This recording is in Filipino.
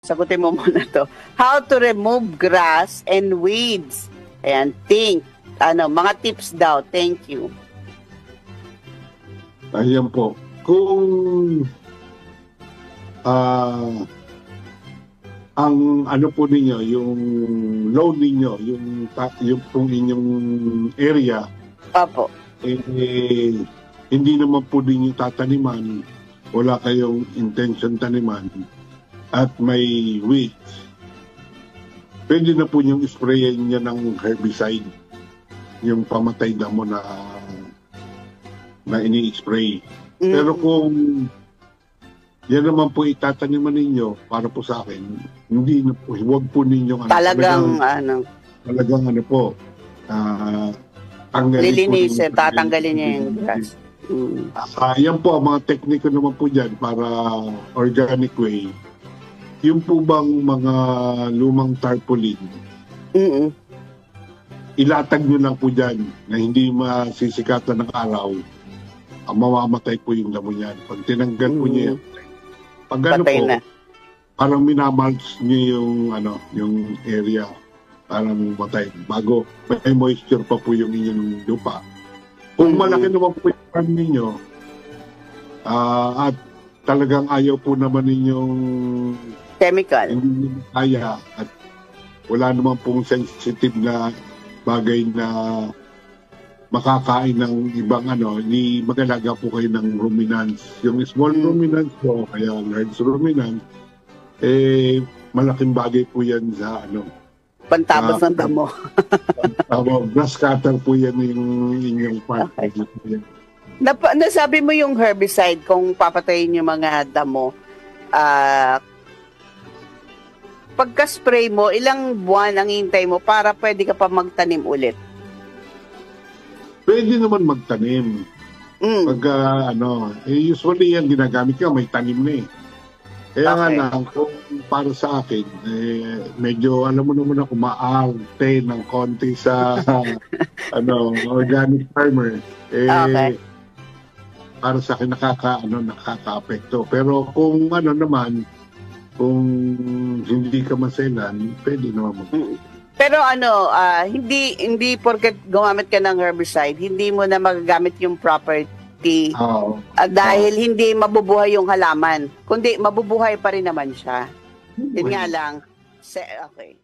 sagutin mo muna to. How to remove grass and weeds. Ayan, think. Mga tips daw. Thank you. Ayan po. Kung ang ano po ninyo, yung loan ninyo, yung pong inyong area, Opo. Hindi naman po ninyo tataniman, wala kayong intention taniman, at may weeds, pwede na po yung sprayin niya ng herbicide, yung pamatay damo na ini-spray. Pero kung yan naman po itataniman ninyo, para po sa akin, hindi na po, huwag po ninyo talagang lilinisin, tatanggalin niya yung grass. Yan po, ang mga tekniko naman po dyan para organic way. Yung po bang mga lumang tarpaulin, ilatag nyo lang po dyan na hindi masisikatan ng araw, mamamatay po yung damo niyan. Pag tinanggal po niya yan, pag ano po, parang minamulch niyo yung area, parang matay. Bago, may moisture pa po yung inyong lupa. Kung malaki naman po yung farm ninyo, at talagang ayaw po naman ninyong chemical, hindi kaya, at wala naman pong sensitive na bagay na makakain ng ibang ni magalaga po kayo ng ruminants. Yung small ruminants po, kaya large ruminants, malaking bagay po yan sa pantabas ng damo. Grass cutter po yan yung inyong part. Okay. Nasabi mo yung herbicide kung papatayin yung mga damo. Pagka-spray mo, ilang buwan ang hintay mo para pwede ka pa magtanim ulit? Pwede naman magtanim. Pagka usually yan ginagamit ka, may tanim na eh. Kaya nga lang, kung para sa akin, medyo alam mo naman ako maarte ng konti sa organic farmer. Para sa akin nakaka-apekto. Pero kung naman, kung hindi ka maselan, pwede naman Pero hindi porket gumamit ka ng herbicide, hindi mo na magagamit yung property dahil hindi mabubuhay yung halaman. Kundi mabubuhay pa rin naman siya. Yun nga lang. Okay.